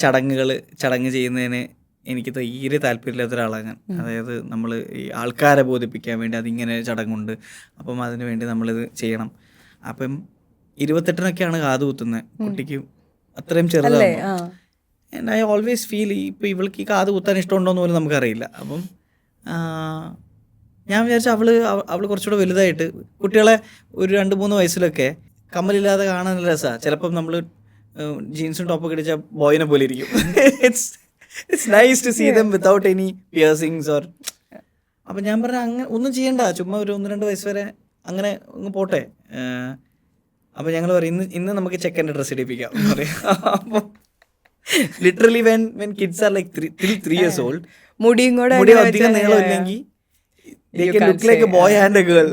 ചടങ്ങ് ചെയ്യുന്നതിന് എനിക്ക് തീരെ താല്പര്യമില്ലാത്ത ഒരാളാണ് ഞാൻ. അതായത് നമ്മൾ ഈ ആൾക്കാരെ ബോധിപ്പിക്കാൻ വേണ്ടി അതിങ്ങനെ ചടങ്ങുണ്ട്, അപ്പം അതിന് വേണ്ടി നമ്മളിത് ചെയ്യണം. അപ്പം 28-നൊക്കെയാണ് കാത് കുത്തുന്നത്, കുട്ടിക്ക് അത്രയും ചെറുതാകുമ്പോൾ. ആൻഡ് ഐ ഓൾവേസ് ഫീൽ ഇപ്പോൾ ഇവൾക്ക് ഈ കാത് കുത്താൻ ഇഷ്ടമുണ്ടോയെന്ന് പോലും നമുക്കറിയില്ല. അപ്പം ഞാൻ വിചാരിച്ചു അവൾ കുറച്ചുകൂടെ വലുതായിട്ട് കുട്ടികളെ ഒരു 2-3 വയസ്സിലൊക്കെ കമ്മലില്ലാതെ കാണാൻ നല്ല രസമാണ്. ചിലപ്പം നമ്മൾ ജീൻസും ടോപ്പൊക്കെ ഇടിച്ച ബോയിനെ പോലെ ഇരിക്കും. It's nice to see them without any piercings or. അപ്പം ഞാൻ പറഞ്ഞ അങ്ങനെ ഒന്നും ചെയ്യണ്ട, ചുമ്മാ ഒരു 1-2 വയസ്സ് വരെ അങ്ങനെ അങ്ങ് പോട്ടെ. അപ്പം ഞങ്ങൾ പറയും ഇന്ന് നമുക്ക് ചെക്കൻ്റെ ഡ്രസ്സ് ഇടിപ്പിക്കാം എന്ന് പറയും. അപ്പം literally when kids are like 3 years old, മുടി അധികം നീളമില്ലെങ്കിൽ they can look like a boy and a girl.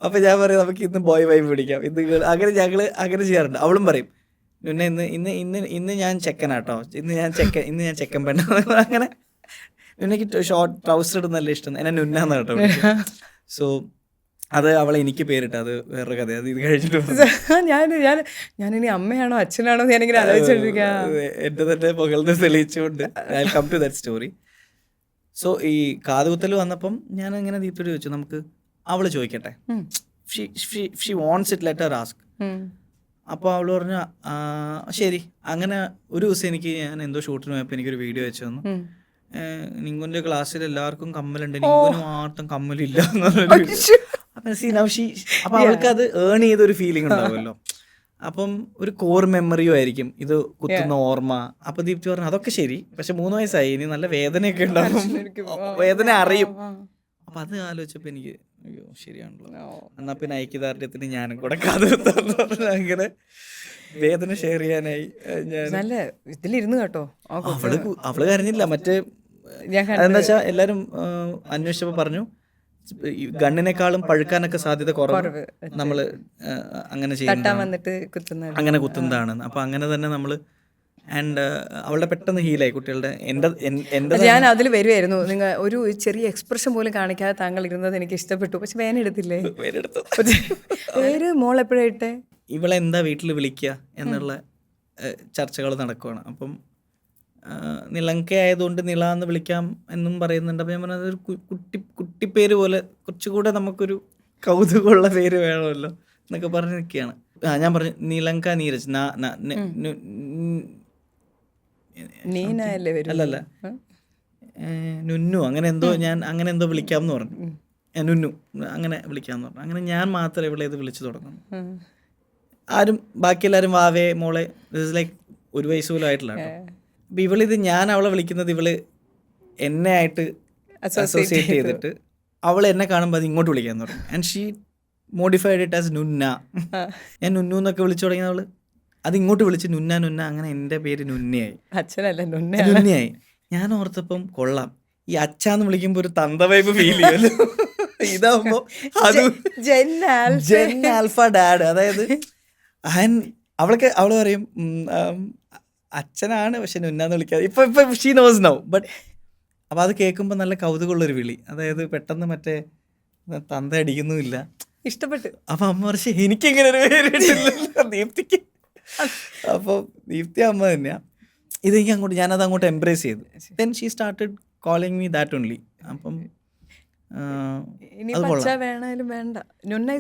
അപ്പം ഞാൻ പറയും നമുക്ക് ഇന്ന് ബോയ് വൈബ് പിടിക്കാം, ഇന്ന് ഗേൾ. അങ്ങനെ ഞങ്ങൾ അങ്ങനെ ചെയ്യാറുണ്ട്. അവളും പറയും പിന്നെ ഇന്ന് ഞാൻ ചെക്കനാട്ടോ, ഇന്ന് ഞാൻ ചെക്കൻ പെണ്ണ. അങ്ങനെ എനിക്ക് ഷോർട്ട് ട്രൗസർ ഇടുന്നല്ല ഇഷ്ടം, എന്നെ നുന്നാന്ന് കേട്ടോ. സോ അത് അവളെ എനിക്ക് പേരിട്ട്, അത് വേറൊരു കഥ. അത് ഇത് കഴിഞ്ഞിട്ട് ഞാനിനി അമ്മയാണോ അച്ഛനാണോ ഞാനിങ്ങനെ ആലോചിച്ചോണ്ടിരിക്കുക. എൻ്റെ തന്നെ പുകഴ്ന്ന് തെളിയിച്ചുകൊണ്ട് I come to that story. So ഈ കാതുകുത്തൽ വന്നപ്പം ഞാൻ ഇങ്ങനെ ദീപ്തിയോട് ചോദിച്ചു, നമുക്ക് അവള് ചോദിക്കട്ടെ, she wants it, let her ask. അപ്പോൾ അവൾ പറഞ്ഞു ശരി. അങ്ങനെ ഒരു ദിവസം ഞാൻ എന്തോ ഷൂട്ടിന് പോയപ്പോൾ എനിക്കൊരു വീഡിയോ വെച്ച് തന്നു. നിങ്കുൻ്റെ ക്ലാസ്സിൽ എല്ലാവർക്കും കമ്മലുണ്ട്, നിങ്കുന് മാത്രം കമ്മലില്ല എന്ന് പറഞ്ഞു. അപ്പം അവൾക്ക് അത് ഏൺ ചെയ്തൊരു ഫീലിംഗ് ഉണ്ടാവുമല്ലോ. അപ്പം ഒരു കോർ മെമ്മറിയും ആയിരിക്കും ഇത് കുത്തുന്ന ഓർമ്മ. അപ്പം ദീപ്തി പറഞ്ഞു അതൊക്കെ ശരി, പക്ഷെ 3 വയസ്സായി, ഇനി നല്ല വേദനയൊക്കെ ഉണ്ടാവും, വേദന അറിയും. അപ്പം അത് ആലോചിച്ചപ്പോൾ എനിക്ക് അയ്യോ ശരിയാണല്ലോ, എന്നാൽ പിന്നെ ഐക്യദാർഢ്യത്തിന് ഞാനും കൂടെ കാതുകുത്താന്ന് പറഞ്ഞു. അങ്ങനെ വേദന ഷെയർ ചെയ്യാനായി ഞാൻ. നല്ല ഇതിലിരുന്നു കേട്ടോ. അവള് കരഞ്ഞില്ല. മറ്റേ അതെന്താ വെച്ചാൽ എല്ലാവരും അന്വേഷിച്ചപ്പോൾ പറഞ്ഞു ഗണ്ണിനേക്കാളും പഴുക്കാനൊക്കെ സാധ്യത കുറവ്, നമ്മൾ അങ്ങനെ അങ്ങനെ കുത്തുന്നതാണ്. അപ്പൊ അങ്ങനെ തന്നെ നമ്മള് ആൻഡ് അവളുടെ പെട്ടെന്ന് ഹീലായി കുട്ടികളുടെ. ഞാൻ അതിൽ വരുമായിരുന്നു, നിങ്ങൾ ഒരു ചെറിയ എക്സ്പ്രഷൻ പോലും കാണിക്കാതെ താങ്കൾ ഇരുന്നത് എനിക്ക് ഇഷ്ടപ്പെട്ടു. പക്ഷെ വേന എടുത്തില്ലേ? പേര് മോൾ എപ്പോഴായിട്ടെ? ഇവളെന്താ വീട്ടിൽ വിളിക്കുക എന്നുള്ള ചർച്ചകൾ നടക്കുകയാണ്. അപ്പം നിലങ്ക ആയതുകൊണ്ട് നില എന്ന് വിളിക്കാം എന്നും പറയുന്നുണ്ട്. അപ്പം ഞാൻ പറഞ്ഞത് ഒരു കുട്ടിപ്പേര് പോലെ കുറച്ചുകൂടെ നമുക്കൊരു കൗതുകമുള്ള പേര് വേണമല്ലോ എന്നൊക്കെ പറഞ്ഞ് നിൽക്കുകയാണ്. ഞാൻ പറഞ്ഞു നിലങ്ക നീരജ്, അല്ലല്ല നുന്നു, അങ്ങനെ എന്തോ ഞാൻ അങ്ങനെ എന്തോ വിളിക്കാമെന്ന് പറഞ്ഞു. നുന്നു അങ്ങനെ വിളിക്കാമെന്ന് പറഞ്ഞു. അങ്ങനെ ഞാൻ മാത്രം ഇവിടെ ഇത് വിളിച്ചു തുടങ്ങുന്നു. ആരും ബാക്കി എല്ലാവരും വാവേ മോളെ, ലൈക്ക് 1 വയസ്സ് പോലും ആയിട്ടില്ല കേട്ടോ. അപ്പം ഇവളിത് ഞാൻ അവളെ വിളിക്കുന്നത് ഇവള് എന്നെ ആയിട്ട് അസോസിയേറ്റ് ചെയ്തിട്ട് അവൾ എന്നെ കാണുമ്പോൾ അത് ഇങ്ങോട്ട് വിളിക്കാൻ തുടങ്ങി. And she modified it as Nunna. ഞാൻ നുന്നു എന്നൊക്കെ വിളിച്ചു തുടങ്ങിയ അവള് അത് ഇങ്ങോട്ട് വിളിച്ച് നുന്ന. അങ്ങനെ എൻ്റെ പേര് നുന്നയായി, നുന്നയായി. ഞാൻ ഓർത്തപ്പം കൊള്ളാം, ഈ അച്ഛാന്ന് വിളിക്കുമ്പോൾ ഒരു തന്ത വൈബ് ഫീൽ ചെയ്യുമല്ലോ. ഇതാവുമ്പോ അത് ജെൻ ആൽഫ ഡാഡ്. അതായത് അവള് പറയും അച്ഛനാണ് പക്ഷെ നുന്നാന്ന് വിളിക്കാതെ. ഇപ്പൊ ഷീ നോസ് നൗ. ബട്ട് അപ്പം അത് കേൾക്കുമ്പോൾ നല്ല കൗതുകമുള്ളൊരു വിളി. അതായത് പെട്ടെന്ന് മറ്റേ തന്ത അടിക്കുന്നുമില്ല, ഇഷ്ടപ്പെട്ടു. അപ്പം അമ്മ പക്ഷേ എനിക്കിങ്ങനെ ഒരു പേര് ദീപ്തിക്ക്. അപ്പോൾ ദീപ്തി അമ്മ തന്നെയാണ്. ഇതെനിക്ക് അങ്ങോട്ട് ഞാനത് അങ്ങോട്ട് എംബ്രേസ് ചെയ്തു. Then she started calling me that only. അപ്പം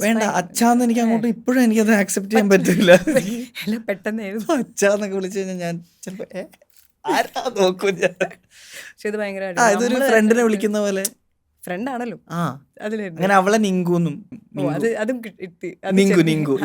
വേണ്ട അച്ഛാന്ന് എനിക്ക് അങ്ങോട്ട് ഇപ്പോഴും എനിക്കത് ആക്സെപ്റ്റ് ചെയ്യാൻ പറ്റില്ല. പെട്ടെന്ന് അച്ഛാന്നൊക്കെ വിളിച്ചു കഴിഞ്ഞാൽ ഞാൻ ചിലപ്പോ ആരാ നോക്കും ഞാൻ. ഇതൊരു ഫ്രണ്ടിനെ വിളിക്കുന്ന പോലെ. ഫ്രണ്ട് ആണല്ലോ. അങ്ങനെ അവളെ നിങ്കുന്നും അതും നിങ്കു